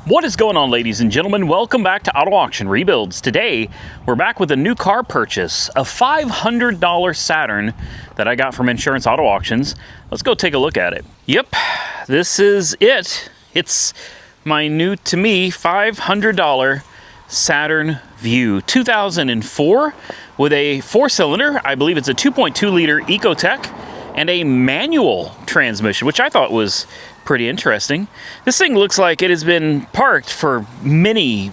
What is going on, ladies and gentlemen? Welcome back to Auto Auction Rebuilds. Today, we're back with a new car purchase, a $500 Saturn that I got from Insurance Auto Auctions. Let's go take a look at it. Yep, this is it. It's my new, to me, $500 Saturn View 2004 with a 4-cylinder. I believe it's a 2.2 liter Ecotec and a manual transmission, which I thought was pretty interesting. This thing looks like it has been parked for many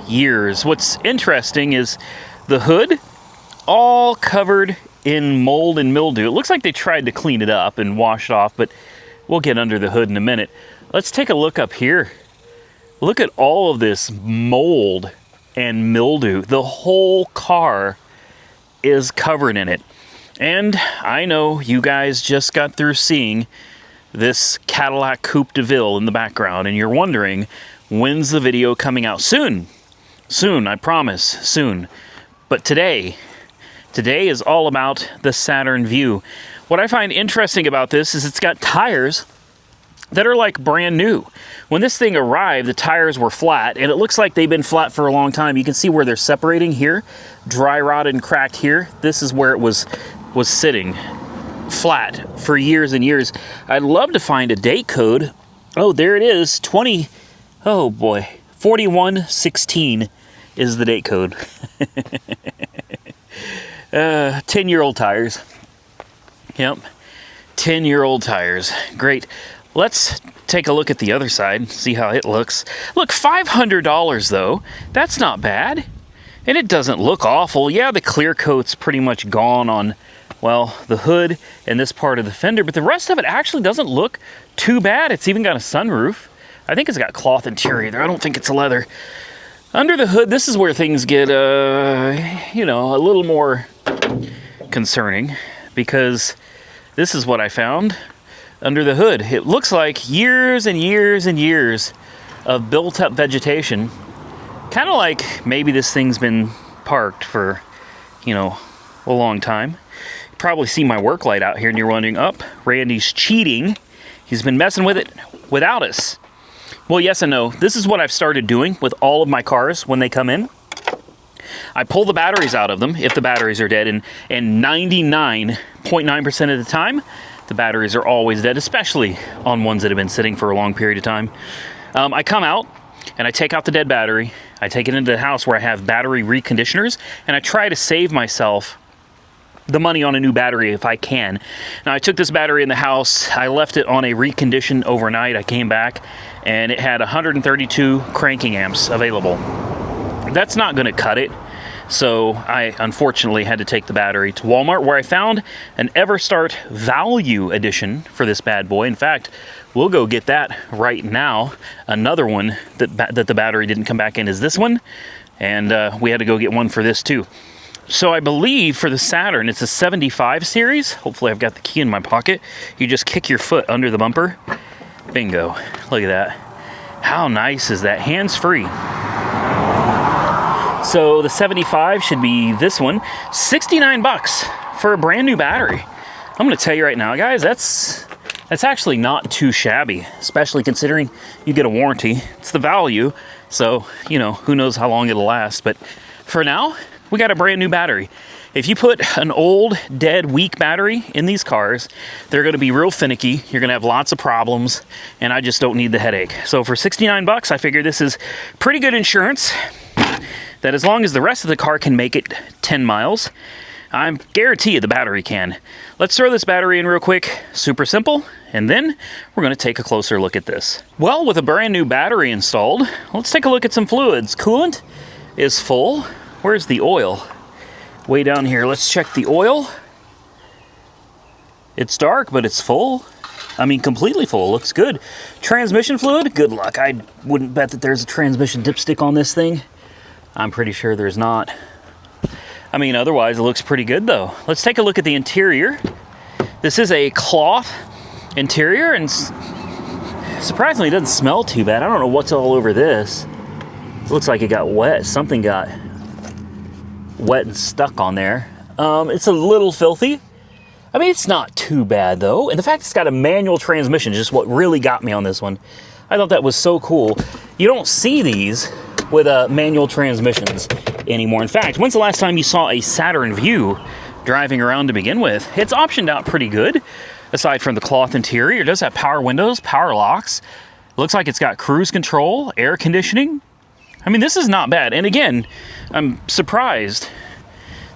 years. What's interesting is the hood all covered in mold and mildew. It looks like they tried to clean it up and wash it off, but we'll get under the hood in a minute. Let's take a look up here. Look at all of this mold and mildew. The whole car is covered in it. And I know you guys just got through seeing this Cadillac Coupe de Ville in the background, and you're wondering, when's the video coming out? Soon. Soon, I promise, soon. But today is all about the Saturn View. What I find interesting about this is it's got tires that are like brand new. When this thing arrived, the tires were flat, and it looks like they've been flat for a long time. You can see where they're separating here, dry rotted and cracked here. This is where it was sitting flat for years and years. I'd love to find a date code. Oh, there it is, 4116 is the date code. 10-year-old tires. Yep, 10-year-old tires. Great. Let's take a look at the other side, see how it looks. Look, $500 though, that's not bad. And it doesn't look awful. Yeah, the clear coat's pretty much gone on, well, the hood and this part of the fender, but the rest of it actually doesn't look too bad. It's even got a sunroof. I think it's got cloth interior there. I don't think it's leather. Under the hood, this is where things get, you know, a little more concerning, because this is what I found under the hood. It looks like years and years and years of built-up vegetation. Kind of like maybe this thing's been parked for, you know, a long time. You probably see my work light out here and you're wondering, Randy's cheating. He's been messing with it without us. Well, yes and no. This is what I've started doing with all of my cars when they come in. I pull the batteries out of them if the batteries are dead, and 99.9% of the time, the batteries are always dead, especially on ones that have been sitting for a long period of time. I come out and I take out the dead battery. I take it into the house where I have battery reconditioners, and I try to save myself the money on a new battery if I can. Now, I took this battery in the house. I left it on a recondition overnight. I came back and it had 132 cranking amps available. That's not going to cut it. So I unfortunately had to take the battery to Walmart, where I found an EverStart Value Edition for this bad boy. In fact, we'll go get that right now. Another one that the battery didn't come back in is this one, and we had to go get one for this too. So I believe for the Saturn, it's a 75 series. Hopefully I've got the key in my pocket. You just kick your foot under the bumper. Bingo. Look at that. How nice is that? Hands-free. So the 75 should be this one. $69 for a brand new battery. I'm going to tell you right now, guys, that's actually not too shabby, especially considering you get a warranty. It's the value, so, you know, who knows how long it'll last. But for now, we got a brand new battery. If you put an old, dead, weak battery in these cars, they're going to be real finicky. You're going to have lots of problems, and I just don't need the headache. So for $69, I figure this is pretty good insurance, that as long as the rest of the car can make it 10 miles, I guarantee you the battery can. Let's throw this battery in real quick, super simple, and then we're going to take a closer look at this. Well, with a brand new battery installed, let's take a look at some fluids. Coolant is full. Where's the oil? Way down here. Let's check the oil. It's dark, but it's full. I mean, completely full. Looks good. Transmission fluid, good luck. I wouldn't bet that there's a transmission dipstick on this thing. I'm pretty sure there's not. I mean, otherwise it looks pretty good though. Let's take a look at the interior. This is a cloth interior, and surprisingly it doesn't smell too bad. I don't know what's all over this. It looks like it got wet. Something got wet and stuck on there. It's a little filthy. I mean, it's not too bad though. And the fact it's got a manual transmission is just what really got me on this one. I thought that was so cool. You don't see these with manual transmissions anymore. In fact, when's the last time you saw a Saturn Vue driving around to begin with? It's optioned out pretty good, aside from the cloth interior. It does have power windows, power locks. Looks like it's got cruise control, air conditioning. I mean, this is not bad. And again, I'm surprised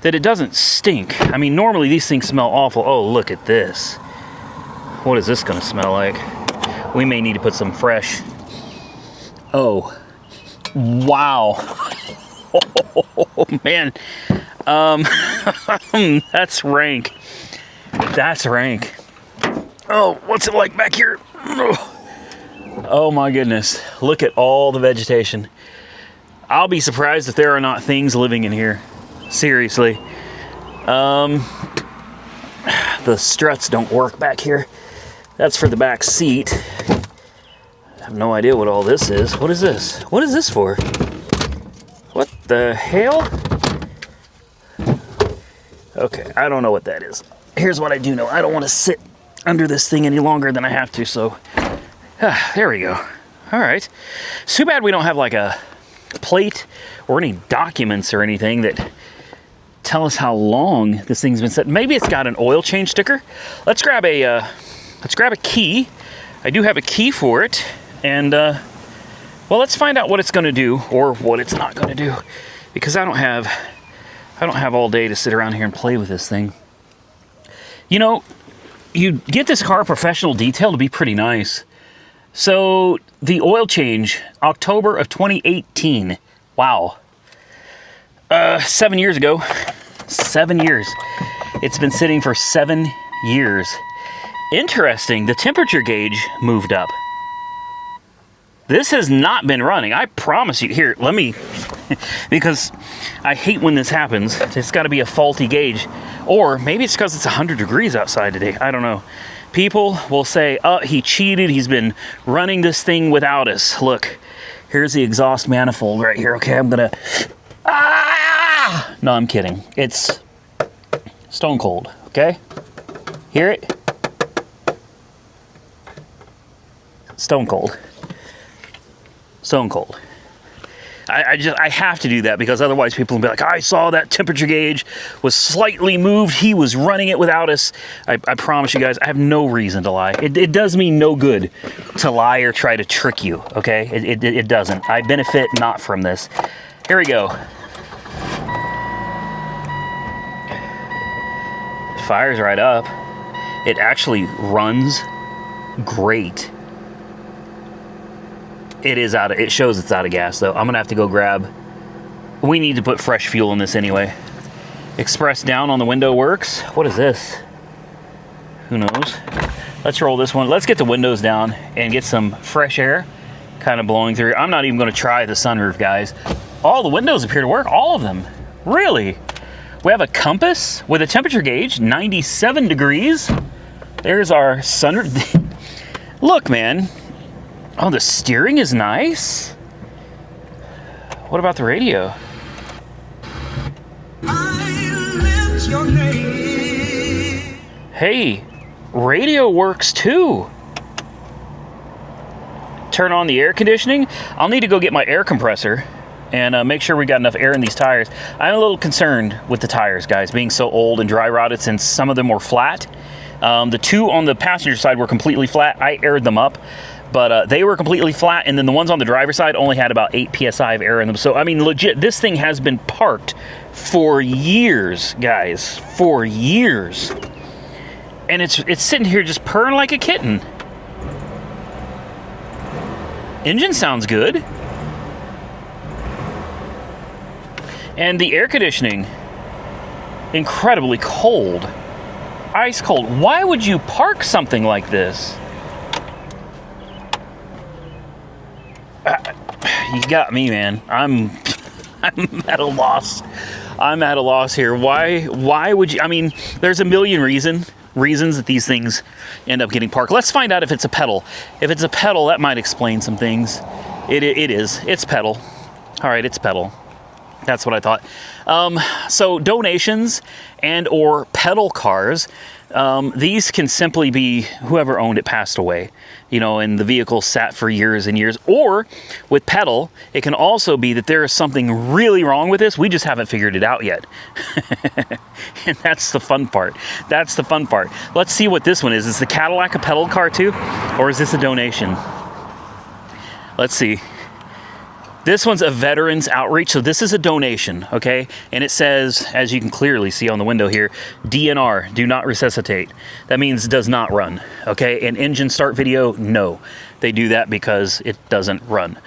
that it doesn't stink. I mean, normally these things smell awful. Oh, look at this. What is this gonna smell like? We may need to put some fresh. Oh, wow. Oh, man. That's rank. That's rank. Oh, what's it like back here? Oh my goodness. Look at all the vegetation. I'll be surprised if there are not things living in here. Seriously. The struts don't work back here. That's for the back seat. I have no idea what all this is. What is this? What is this for? What the hell? Okay, I don't know what that is. Here's what I do know. I don't want to sit under this thing any longer than I have to, so... there we go. All right. It's too bad we don't have like a plate or any documents or anything that tell us how long this thing's been set. Maybe it's got an oil change sticker. Let's grab a key. I do have a key for it, and well, let's find out what it's going to do or what it's not going to do, because I don't have all day to sit around here and play with this thing. You know, you get this car professional detail to be pretty nice. So the oil change, October of 2018. Wow. 7 years ago. 7 years. It's been sitting for 7 years. Interesting, the temperature gauge moved up. This has not been running, I promise you. Here, let me, because I hate when this happens. It's got to be a faulty gauge. Or maybe it's because it's 100 degrees outside today. I don't know. People will say, oh, he cheated. He's been running this thing without us. Look, here's the exhaust manifold right here. Okay, I'm going to... Ah! No, I'm kidding. It's stone cold, okay? Hear it? Stone cold. Stone cold. I have to do that, because otherwise people will be like, I saw that temperature gauge was slightly moved. He was running it without us. I promise you guys, I have no reason to lie. It does me no good to lie or try to trick you, okay? It doesn't. I benefit not from this. Here we go. Fires right up. It actually runs great. It shows it's out of gas, though. I'm gonna have to go grab... We need to put fresh fuel in this anyway. Express down on the window works. What is this? Who knows? Let's roll this one. Let's get the windows down and get some fresh air kind of blowing through. I'm not even gonna try the sunroof, guys. All the windows appear to work, all of them. Really? We have a compass with a temperature gauge, 97 degrees. There's our sunroof. Look, man. Oh, the steering is nice. What about the radio? I lift your name. Hey, radio works too. Turn on the air conditioning. I'll need to go get my air compressor and make sure we got enough air in these tires. I'm a little concerned with the tires, guys, being so old and dry rotted, since some of them were flat. The two on the passenger side were completely flat. I aired them up. But they were completely flat, and then the ones on the driver's side only had about 8 psi of air in them. So, I mean, legit, this thing has been parked for years, guys. For years. And it's sitting here just purring like a kitten. Engine sounds good. And the air conditioning, incredibly cold. Ice cold. Why would you park something like this? You got me, man. I'm at a loss. I'm at a loss here. Why would you? I mean, there's a million reasons that these things end up getting parked. Let's find out if it's a pedal. If it's a pedal, that might explain some things. It is. It's pedal. All right, it's pedal. That's what I thought. So donations and or pedal cars, these can simply be whoever owned it passed away, you know, and the vehicle sat for years and years. Or with pedal, it can also be that there is something really wrong with this. We just haven't figured it out yet. And that's the fun part. That's the fun part. Let's see what this one is. Is the Cadillac a pedal car too? Or is this a donation? Let's see. This one's a Veterans Outreach, so this is a donation, okay? And it says, as you can clearly see on the window here, DNR, do not resuscitate. That means does not run, okay? And engine start video, no. They do that because it doesn't run.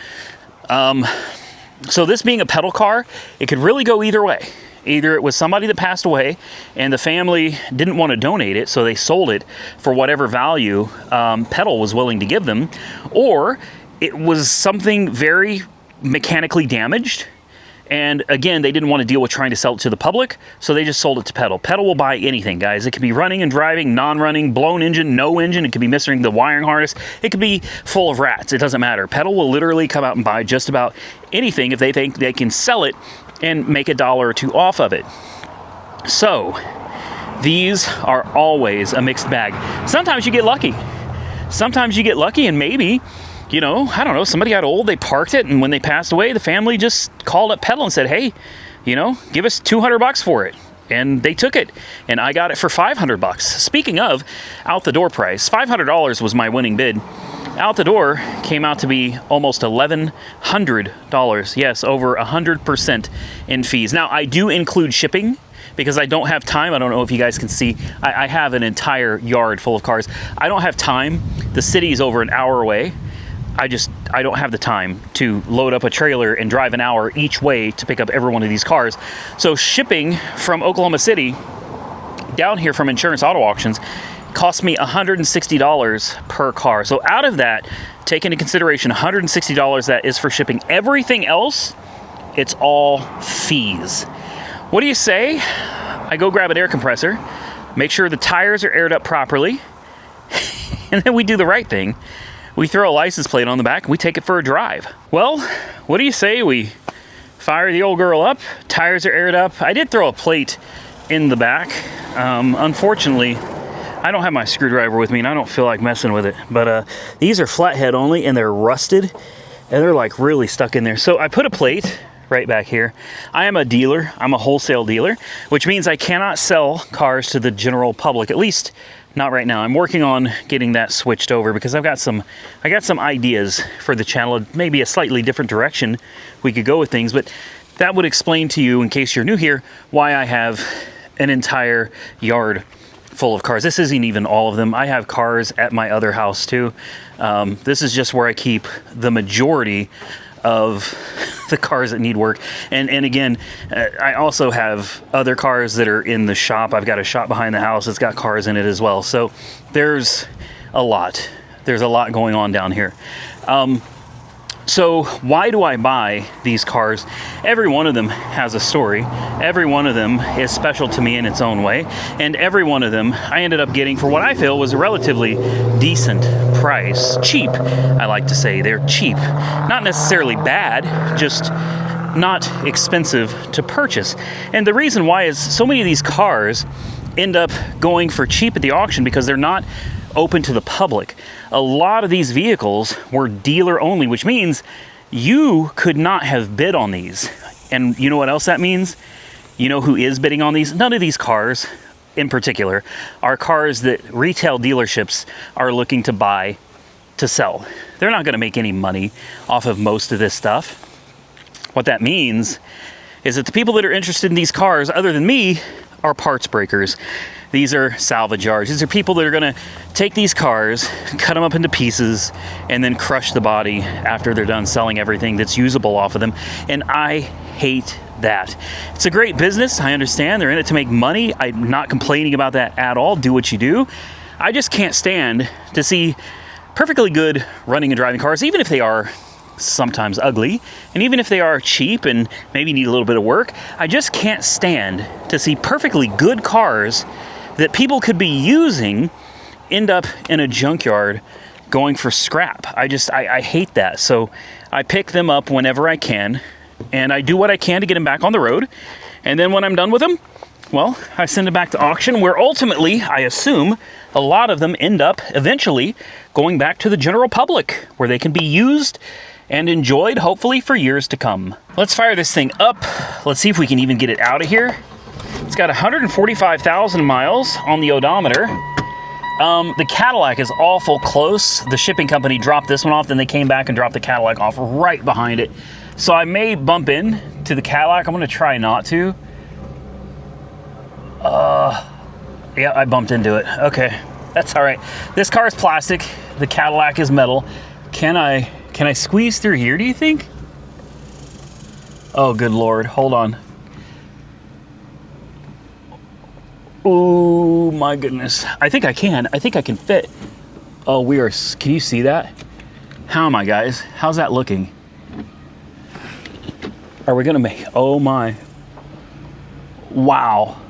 So this being a pedal car, it could really go either way. Either it was somebody that passed away and the family didn't want to donate it, so they sold it for whatever value pedal was willing to give them, or it was something very mechanically damaged, and again, they didn't want to deal with trying to sell it to the public, so they just sold it to pedal. Pedal will buy anything, guys. It could be running and driving, non-running, blown engine, no engine. It could be missing the wiring harness. It could be full of rats. It doesn't matter. Pedal will literally come out and buy just about anything if they think they can sell it and make $1 or $2 off of it. So these are always a mixed bag. Sometimes you get lucky. Sometimes you get lucky and maybe, you know, I don't know, somebody got old, they parked it, and when they passed away, the family just called up pedal and said, hey, you know, give us $200 for it. And they took it, and I got it for $500. Speaking of out the door price, $500 was my winning bid. Out the door came out to be almost $1,100. Yes, over 100% in fees. Now, I do include shipping, because I don't have time. I don't know if you guys can see. I have an entire yard full of cars. I don't have time. The city is over an hour away. I don't have the time to load up a trailer and drive an hour each way to pick up every one of these cars. So shipping from Oklahoma City down here from Insurance Auto Auctions cost me $160 per car. So out of that, take into consideration $160 that is for shipping. Everything else, it's all fees. What do you say? I go grab an air compressor, make sure the tires are aired up properly, and then we do the right thing. We throw a license plate on the back and we take it for a drive. Well, what do you say we fire the old girl up, tires are aired up. I did throw a plate in the back. Unfortunately, I don't have my screwdriver with me and I don't feel like messing with it. But these are flathead only and they're rusted and they're like really stuck in there. So I put a plate right back here. I am a dealer. I'm a wholesale dealer, which means I cannot sell cars to the general public, at least not right now. I'm working on getting that switched over because I got some ideas for the channel, maybe a slightly different direction we could go with things, but that would explain to you, in case you're new here, why I have an entire yard full of cars. This isn't even all of them. I have cars at my other house too. This is just where I keep the majority of the cars that need work. And again, I also have other cars that are in the shop. I've got a shop behind the house that's got cars in it as well. So there's a lot. There's a lot going on down here. So why do I buy these cars? Every one of them has a story. Every one of them is special to me in its own way. And every one of them I ended up getting for what I feel was a relatively decent price. Cheap, I like to say. They're cheap. Not necessarily bad, just not expensive to purchase. And the reason why is so many of these cars end up going for cheap at the auction because they're not open to the public. A lot of these vehicles were dealer only, which means you could not have bid on these. And you know what else that means? You know who is bidding on these? None of these cars in particular are cars that retail dealerships are looking to buy to sell. They're not going to make any money off of most of this stuff. What that means is that the people that are interested in these cars, other than me, are parts breakers. These are salvage yards. These are people that are going to take these cars, cut them up into pieces, and then crush the body after they're done selling everything that's usable off of them. And I hate that. It's a great business. I understand they're in it to make money. I'm not complaining about that at all. Do what you do. I just can't stand to see perfectly good running and driving cars, even if they are sometimes ugly, and even if they are cheap and maybe need a little bit of work. I just can't stand to see perfectly good cars that people could be using end up in a junkyard going for scrap. I hate that. So I pick them up whenever I can, and I do what I can to get them back on the road. And then when I'm done with them, well, I send them back to auction, where ultimately, I assume, a lot of them end up eventually going back to the general public, where they can be used and enjoyed, hopefully, for years to come. Let's fire this thing up. Let's see if we can even get it out of here. It's got 145,000 miles on the odometer. The Cadillac is awful close. The shipping company dropped this one off, then they came back and dropped the Cadillac off right behind it. So I may bump in to the Cadillac. I'm gonna try not to. Yeah, I bumped into it. Okay, that's all right. This car is plastic. The Cadillac is metal. Can I squeeze through here, do you think? Oh, good Lord, hold on. Oh my goodness. I think I can. I think I can fit. Oh, can you see that? How am I, guys? How's that looking? Are we gonna make, oh my. Wow.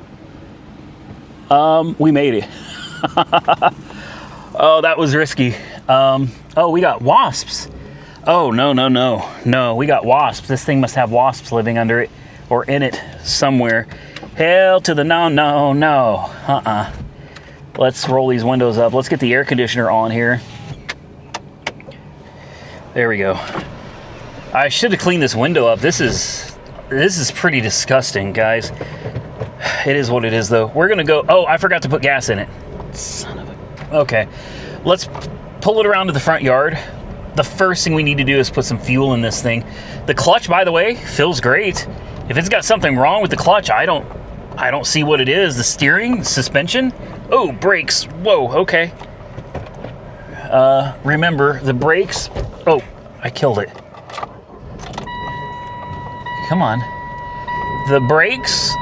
We made it. Oh, that was risky. Oh, we got wasps. Oh, no, we got wasps. This thing must have wasps living under it or in it somewhere. Hell to the no. Let's roll these windows up. Let's get the air conditioner on here. There we go. I should have cleaned this window up. This is pretty disgusting, guys. It is what it is, though. We're gonna go, oh, I forgot to put gas in it. Son of a, okay. Let's pull it around to the front yard. The first thing we need to do is put some fuel in this thing. The clutch, by the way, feels great. If it's got something wrong with the clutch, I don't see what it is. The steering, suspension. Oh, brakes. Whoa, okay. Remember, the brakes. Oh, I killed it. Come on. The brakes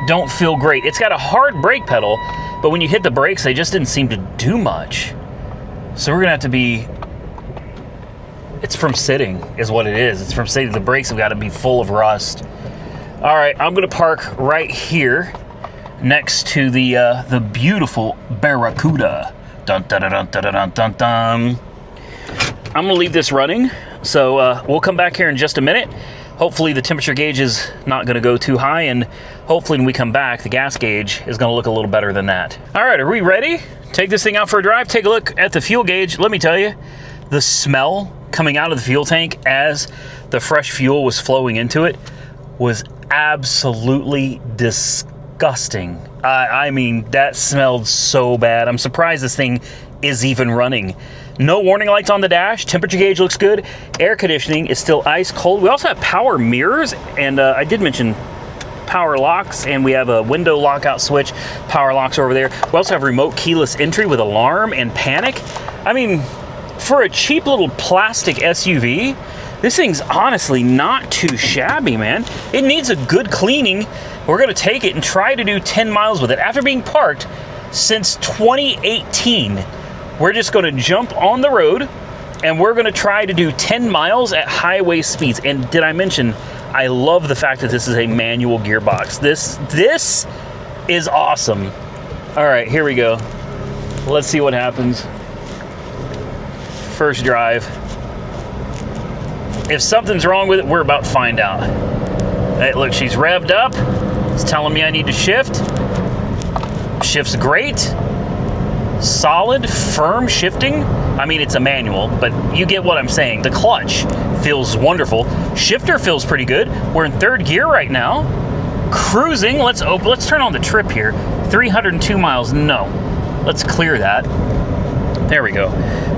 don't feel great. It's got a hard brake pedal, but when you hit the brakes, they just didn't seem to do much. So we're gonna have to be, it's from sitting is what it is. It's from sitting. The brakes have got to be full of rust. All right, I'm gonna park right here next to the beautiful Barracuda. Dun, dun, dun, dun, dun, dun, dun. I'm gonna leave this running, so we'll come back here in just a minute. Hopefully the temperature gauge is not gonna go too high, and hopefully when we come back, the gas gauge is gonna look a little better than that. All right, are we ready? Take this thing out for a drive, take a look at the fuel gauge. Let me tell you, the smell coming out of the fuel tank as the fresh fuel was flowing into it was absolutely disgusting. I mean, that smelled so bad. I'm surprised this thing is even running. No warning lights on the dash. Temperature gauge looks good. Air conditioning is still ice cold. We also have power mirrors, and I did mention power locks, and we have a window lockout switch. Power locks over there. We also have remote keyless entry with alarm and panic. I mean, for a cheap little plastic SUV, this thing's honestly not too shabby, man. It needs a good cleaning. We're gonna take it and try to do 10 miles with it. After being parked since 2018, we're just gonna jump on the road and we're gonna try to do 10 miles at highway speeds. And did I mention, I love the fact that this is a manual gearbox. This is awesome. All right, here we go. Let's see what happens. First drive. If something's wrong with it, we're about to find out. Hey, look, she's revved up. It's telling me I need to shift. Shift's great. Solid, firm shifting. I mean, it's a manual, but you get what I'm saying. The clutch feels wonderful. Shifter feels pretty good. We're in third gear right now. Cruising. Let's turn on the trip here. 302 miles. No. Let's clear that. There we go.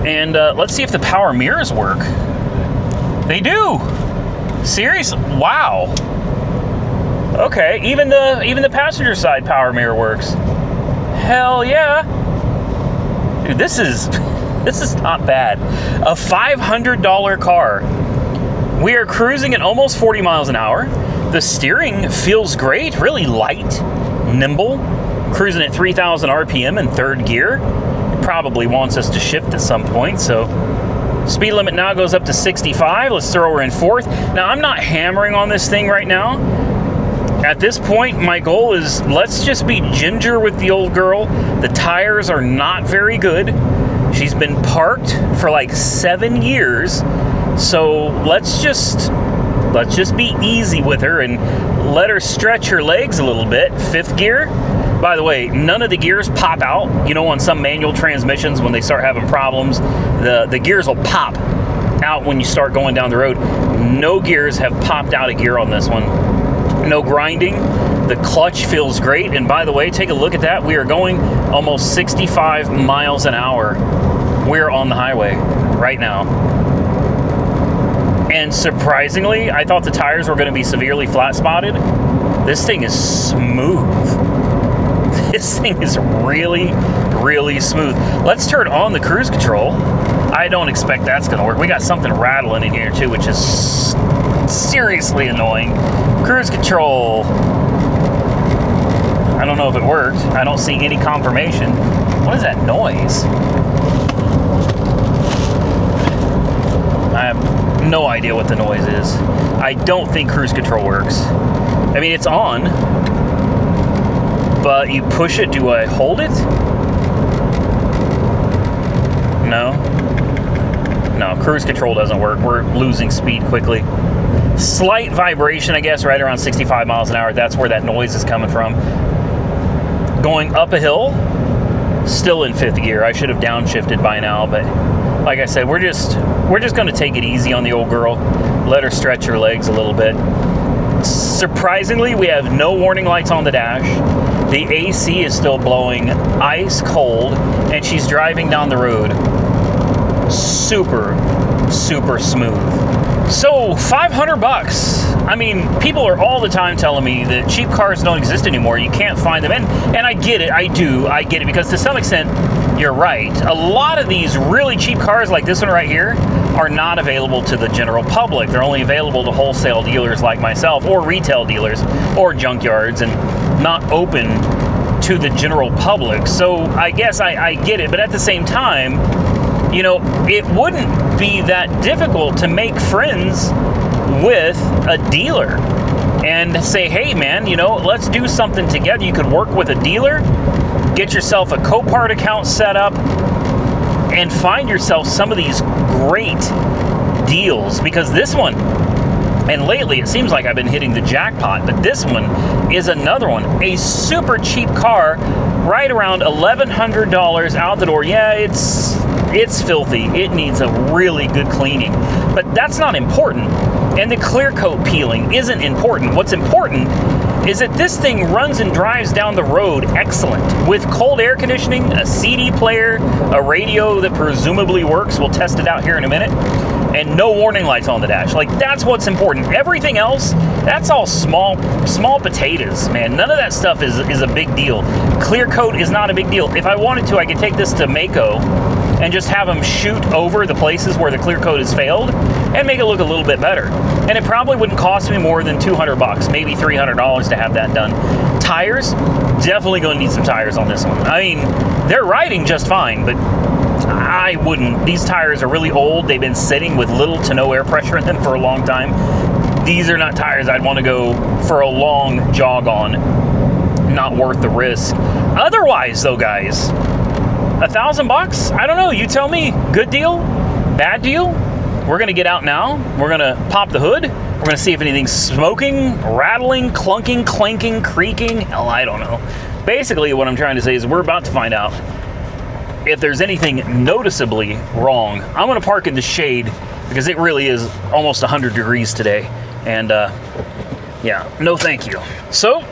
And let's see if the power mirrors work. They do. Seriously? Wow. Okay, even the passenger side power mirror works. Hell yeah. Dude, this is not bad. A $500 car. We are cruising at almost 40 miles an hour. The steering feels great, really light, nimble. Cruising at 3,000 RPM in third gear. It probably wants us to shift at some point, so speed limit now goes up to 65. Let's throw her in fourth. Now, I'm not hammering on this thing right now. At this point, my goal is let's just be ginger with the old girl. The tires are not very good. She's been parked for like 7 years. So let's just let's just be easy with her and let her stretch her legs a little bit. 5th gear. By the way, none of the gears pop out. You know, on some manual transmissions, when they start having problems, the gears will pop out when you start going down the road. No gears have popped out of gear on this one. No grinding. The clutch feels great. And by the way, take a look at that. We are going almost 65 miles an hour. We're on the highway right now. And surprisingly, I thought the tires were going to be severely flat spotted. This thing is smooth. This thing is really, really smooth. Let's turn on the cruise control. I don't expect that's going to work. We got something rattling in here too, which is seriously annoying. Cruise control. I don't know if it worked. I don't see any confirmation. What is that noise? I have no idea what the noise is. I don't think cruise control works. I mean, it's on, but you push it. Do I hold it? No. No, cruise control doesn't work. We're losing speed quickly. Slight vibration, I guess, right around 65 miles an hour. That's where that noise is coming from. Going up a hill, still in 5th gear. I should have downshifted by now, but like I said, we're just going to take it easy on the old girl. Let her stretch her legs a little bit. Surprisingly, we have no warning lights on the dash. The AC is still blowing ice cold, and she's driving down the road super, super smooth. So $500. I mean, people are all the time telling me that cheap cars don't exist anymore. You can't find them. And I get it. I get it, because to some extent, you're right. A lot of these really cheap cars like this one right here are not available to the general public. They're only available to wholesale dealers like myself, or retail dealers, or junkyards, and not open to the general public. So I guess I get it. But at the same time, you know, it wouldn't be that difficult to make friends with a dealer and say, hey man, you know, let's do something together. You could work with a dealer, get yourself a Copart account set up, and find yourself some of these great deals. Because this one, and lately it seems like I've been hitting the jackpot, but this one is another one. A super cheap car, right around $1,100 out the door. Yeah, it's filthy. It needs a really good cleaning, but that's not important. And the clear coat peeling isn't important. What's important is that this thing runs and drives down the road excellent, with cold air conditioning, a CD player, a radio that presumably works. We'll test it out here in a minute. And no warning lights on the dash. Like, that's what's important. Everything else, that's all small potatoes, man. None of that stuff is a big deal. Clear coat is not a big deal. If I wanted to, I could take this to Mako and just have them shoot over the places where the clear coat has failed and make it look a little bit better. And it probably wouldn't cost me more than $200, maybe $300 to have that done. Tires, definitely going to need some tires on this one. I mean, they're riding just fine, but I wouldn't. These tires are really old. They've been sitting with little to no air pressure in them for a long time. These are not tires I'd want to go for a long jog on. Not worth the risk. Otherwise, though, guys, $1,000? I don't know. You tell me. Good deal? Bad deal? We're going to get out now. We're going to pop the hood. We're going to see if anything's smoking, rattling, clunking, clanking, creaking. Hell, I don't know. Basically, what I'm trying to say is we're about to find out if there's anything noticeably wrong. I'm going to park in the shade because it really is almost 100 degrees today. And yeah, no thank you. So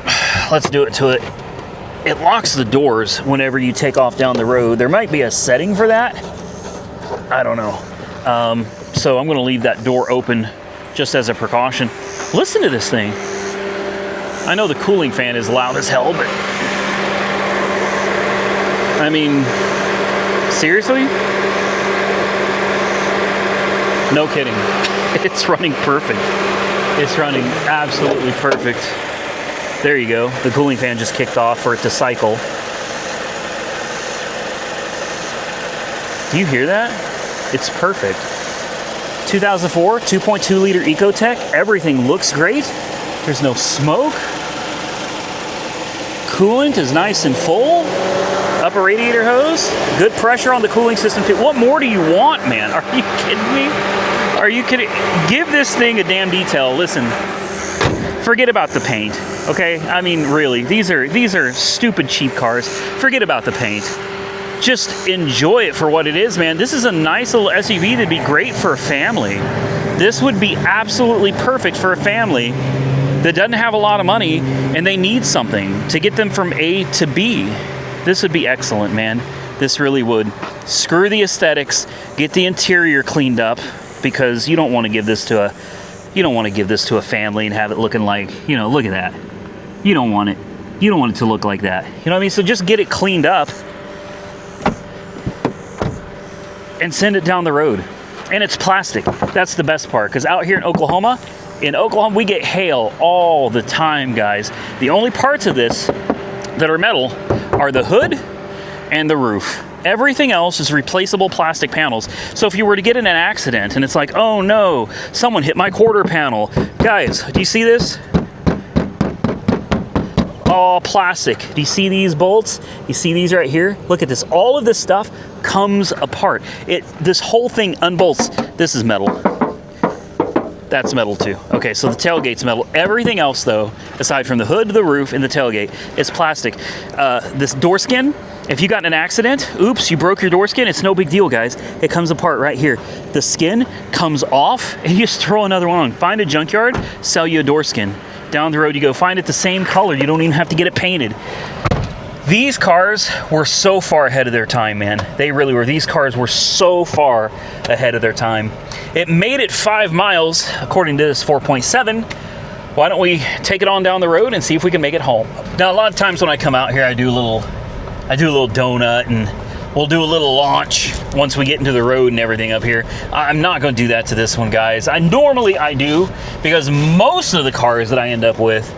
let's do it to it. It locks the doors whenever you take off down the road. There might be a setting for that. I don't know. So I'm going to leave that door open just as a precaution. Listen to this thing. I know the cooling fan is loud as hell, but I mean, seriously? No kidding. It's running perfect. It's running absolutely perfect. There you go. The cooling fan just kicked off for it to cycle. Do you hear that? It's perfect. 2004, 2.2 liter Ecotec. Everything looks great. There's no smoke. Coolant is nice and full. Upper radiator hose. Good pressure on the cooling system too. What more do you want, man? Are you kidding me? Are you kidding? Give this thing a damn detail. Listen, forget about the paint, okay? I mean, really, these are stupid cheap cars. Forget about the paint. Just enjoy it for what it is, man. This is a nice little SUV that'd be great for a family. This would be absolutely perfect for a family that doesn't have a lot of money and they need something to get them from A to B. This would be excellent, man. This really would. Screw the aesthetics, get the interior cleaned up, because you don't want to give this to a family and have it looking like, you know, look at that. You don't want it. You don't want it to look like that. You know what I mean? So just get it cleaned up and send it down the road. And it's plastic. That's the best part, because out here in Oklahoma, we get hail all the time, guys. The only parts of this that are metal are the hood and the roof. Everything else is replaceable plastic panels. So if you were to get in an accident and it's like, oh no, someone hit my quarter panel. Guys, do you see this? All plastic. Do you see these bolts? You see these right here? Look at this. All of this stuff comes apart. This whole thing unbolts. This is metal. That's metal too. Okay, so the tailgate's metal. Everything else though, aside from the hood, the roof, and the tailgate, is plastic. This door skin, if you got in an accident, oops, you broke your door skin, it's no big deal, guys. It comes apart right here. The skin comes off and you just throw another one on. Find a junkyard, sell you a door skin. Down the road you go, find it the same color. You don't even have to get it painted. These cars were so far ahead of their time, man. They really were. These cars were so far ahead of their time. It made it 5 miles, according to this 4.7. Why don't we take it on down the road and see if we can make it home? Now, a lot of times when I come out here, I do a little donut, and we'll do a little launch once we get into the road and everything up here. I'm not going to do that to this one, guys. Normally I do, because most of the cars that I end up with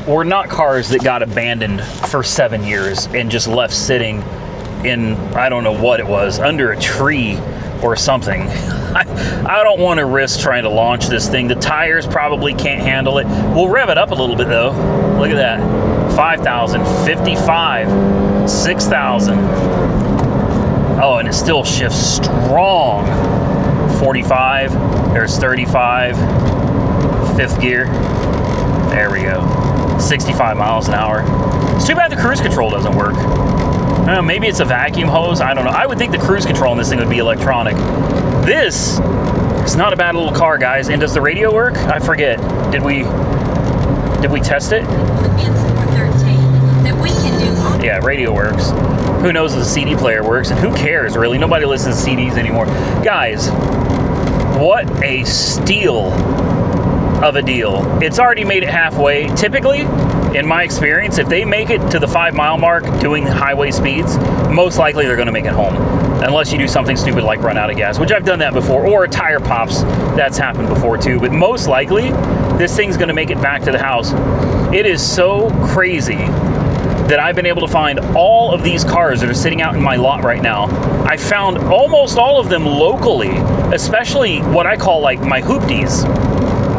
were not cars that got abandoned for 7 years and just left sitting in, I don't know what it was, under a tree or something. I don't want to risk trying to launch this thing. The tires probably can't handle it. We'll rev it up a little bit though. Look at that. 5,000, 55, 6,000. Oh, and it still shifts strong. 45, there's 35, fifth gear. There we go. 65 miles an hour. It's too bad the cruise control doesn't work. I don't know, maybe it's a vacuum hose. I don't know. I would think the cruise control on this thing would be electronic. This is not a bad little car, guys. And does the radio work? I forget. Did we test it? Yeah, radio works. Who knows if the CD player works? And who cares, really? Nobody listens to CDs anymore. Guys, what a steal of a deal. It's already made it halfway. Typically, in my experience, if they make it to the 5 mile mark doing highway speeds, most likely they're going to make it home. Unless you do something stupid like run out of gas, which I've done that before, or a tire pops. That's happened before too. But most likely, this thing's going to make it back to the house. It is so crazy that I've been able to find all of these cars that are sitting out in my lot right now. I found almost all of them locally, especially what I call like my hoopties.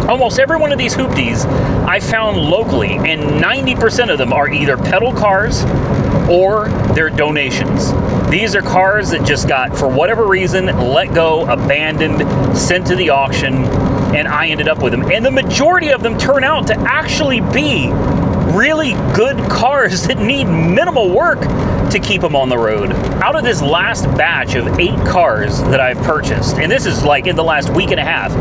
Almost every one of these hoopties I found locally, and 90% of them are either pedal cars or they're donations. These are cars that just got, for whatever reason, let go, abandoned, sent to the auction, and I ended up with them. And the majority of them turn out to actually be really good cars that need minimal work to keep them on the road. Out of this last batch of 8 cars that I've purchased, and this is like in the last week and a half,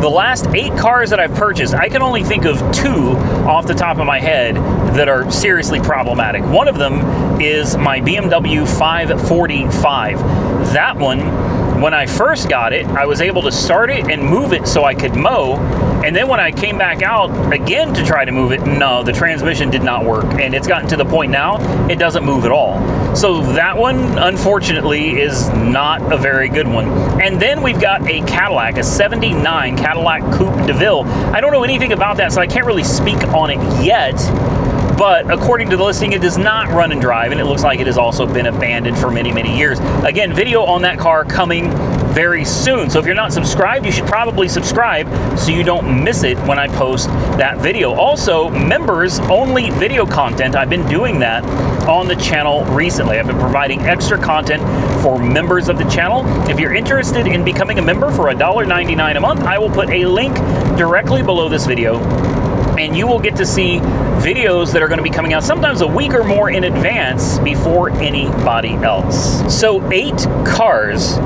the last 8 cars that I've purchased, I can only think of 2 off the top of my head that are seriously problematic. One of them is my BMW 545. That one, when I first got it, I was able to start it and move it so I could mow. And then when I came back out again to try to move it, no, the transmission did not work. And it's gotten to the point now, it doesn't move at all. So that one, unfortunately, is not a very good one. And then we've got a Cadillac, a 79 Cadillac Coupe de Ville. I don't know anything about that, so I can't really speak on it yet. But according to the listing, it does not run and drive, and it looks like it has also been abandoned for many, many years. Again, video on that car coming very soon. So if you're not subscribed, you should probably subscribe so you don't miss it when I post that video. Also, members only video content. I've been doing that on the channel recently. I've been providing extra content for members of the channel. If you're interested in becoming a member for $1.99 a month, I will put a link directly below this video, and you will get to see videos that are going to be coming out sometimes a week or more in advance before anybody else. So 8 cars,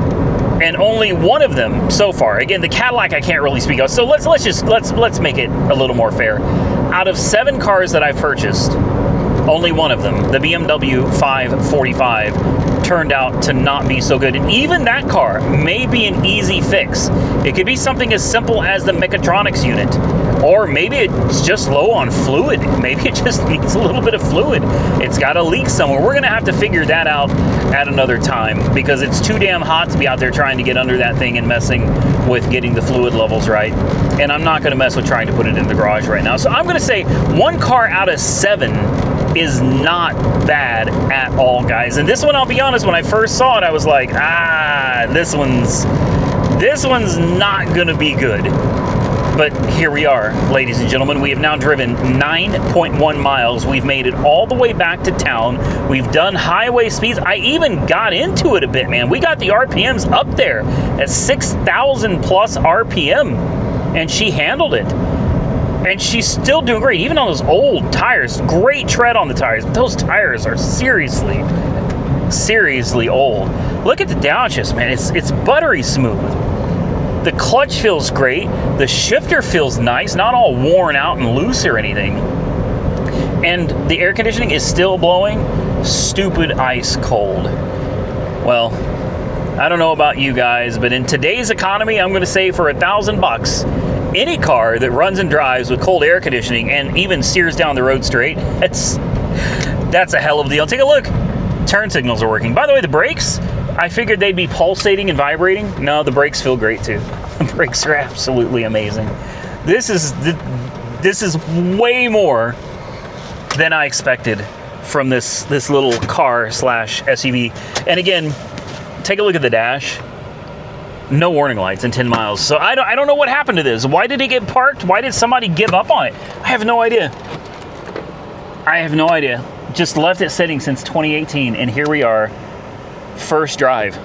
and only one of them so far. Again, the Cadillac I can't really speak of. So let's make it a little more fair. Out of 7 cars that I've purchased, only one of them, the BMW 545, turned out to not be so good. And even that car may be an easy fix. It could be something as simple as the mechatronics unit, or maybe it's just low on fluid. Maybe it just needs a little bit of fluid. It's got a leak somewhere. We're gonna have to figure that out at another time, because it's too damn hot to be out there trying to get under that thing and messing with getting the fluid levels right. And I'm not gonna mess with trying to put it in the garage right now. So I'm gonna say 1 car out of 7 is not bad at all, guys. And this one, I'll be honest, when I first saw it, I was like, this one's not gonna be good. But here we are, ladies and gentlemen. We have now driven 9.1 miles. We've made it all the way back to town. We've done highway speeds. I even got into it a bit, man. We got the RPMs up there at 6,000 plus RPM, and she handled it. And she's still doing great, even on those old tires. Great tread on the tires, but those tires are seriously old. Look at the downshift, man. It's buttery smooth. The clutch feels great. The shifter feels nice, not all worn out and loose or anything. And the air conditioning is still blowing stupid ice cold. Well, I don't know about you guys, but in today's economy, I'm gonna say for $1,000, any car that runs and drives with cold air conditioning and even steers down the road straight, that's a hell of a deal. Take a look. Turn signals are working. By the way, the brakes, I figured they'd be pulsating and vibrating. No, the brakes feel great too. The brakes are absolutely amazing. This is way more than I expected from this little car slash SUV. And again, take a look at the dash. No warning lights in 10 miles. So I don't know what happened to this. Why did it get parked? Why did somebody give up on it? I have no idea. Just left it sitting since 2018, and here we are. First drive.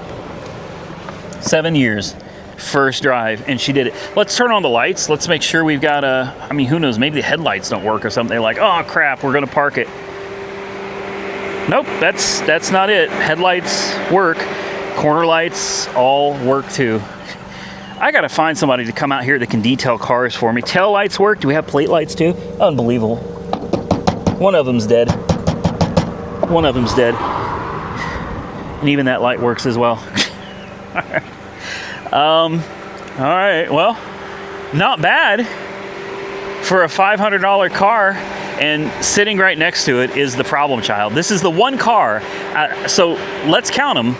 7 years. First drive, and she did it. Let's turn on the lights. Let's make sure we've got who knows, maybe the headlights don't work or something. They're like, oh crap, we're gonna park it. Nope, that's not it. Headlights work. Corner lights all work too. I gotta find somebody to come out here that can detail cars for me. Tail lights work. Do we have plate lights too? Unbelievable. One of them's dead. And even that light works as well. All right, well, not bad for a $500 car, and sitting right next to it is the problem child. This is the one car, so let's count them.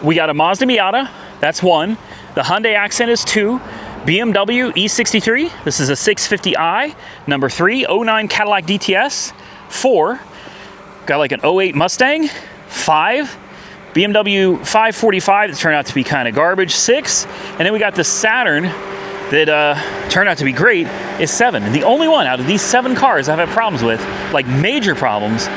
We got a Mazda Miata, that's 1. The Hyundai Accent is 2. BMW E63, this is a 650i. Number 3, 09 Cadillac DTS, 4. Got like an 08 Mustang, 5. BMW 545 that turned out to be kind of garbage, 6. And then we got the Saturn that turned out to be great, is 7. And the only one out of these 7 cars I've had problems with, like major problems,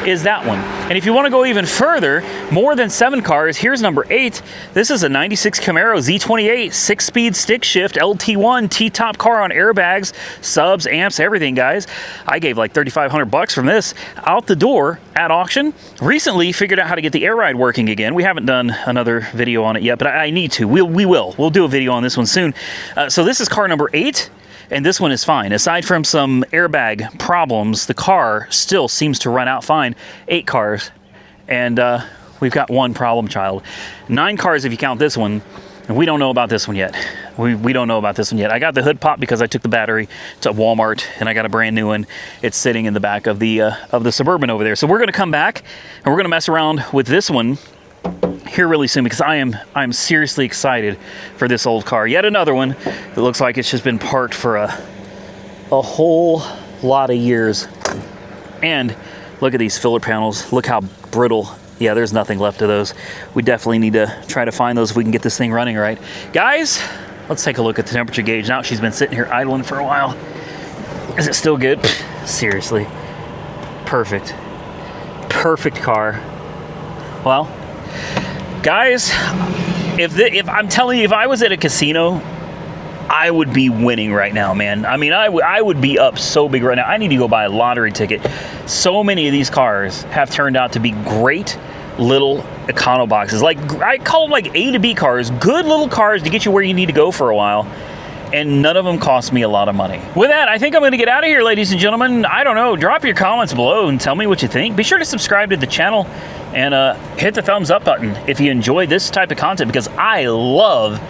is that one. And if you want to go even further, more than 7 cars, here's number 8. This is a 96 Camaro Z28, 6-speed stick shift, LT1, T-top car on airbags, subs, amps, everything, guys. I gave like $3,500 from this out the door at auction. Recently figured out how to get the air ride working again. We haven't done another video on it yet, but I need to. We will. We'll do a video on this one soon. So this is car number 8. And this one is fine. Aside from some airbag problems, the car still seems to run out fine. 8 cars, and we've got 1 problem child. 9 cars if you count this one, and we don't know about this one yet. We don't know about this one yet. I got the hood pop because I took the battery to Walmart, and I got a brand new one. It's sitting in the back of the Suburban over there. So we're gonna come back, and we're gonna mess around with this one here really soon, because I'm seriously excited for this old car. Yet another one that looks like it's just been parked for a whole lot of years. And look at these filler panels. Look how brittle. Yeah, there's nothing left of those. We definitely need to try to find those if we can get this thing running right. Guys, let's take a look at the temperature gauge. Now she's been sitting here idling for a while. Is it still good? Seriously. Perfect. perfect car. Well, guys, if I'm telling you, if I was at a casino, I would be winning right now, man. I mean, I would be up so big right now. I need to go buy a lottery ticket. So many of these cars have turned out to be great little econo boxes. Like, I call them like A to B cars, good little cars to get you where you need to go for a while. And none of them cost me a lot of money. With that, I think I'm going to get out of here, ladies and gentlemen. I don't know. Drop your comments below and tell me what you think. Be sure to subscribe to the channel and hit the thumbs up button if you enjoy this type of content, because I love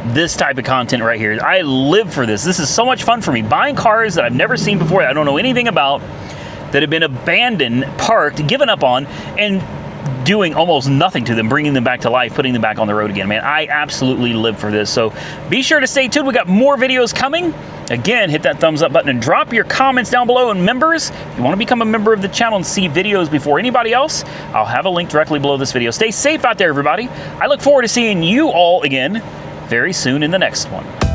this type of content right here. I live for this. This is so much fun for me. Buying cars that I've never seen before, that I don't know anything about, that have been abandoned, parked, given up on, and doing almost nothing to them, bringing them back to life, putting them back on the road again. Man, I absolutely live for this. So be sure to stay tuned. We got more videos coming. Again, hit that thumbs up button and drop your comments down below. And members, if you want to become a member of the channel and see videos before anybody else, I'll have a link directly below this video. Stay safe out there, everybody. I look forward to seeing you all again very soon in the next one.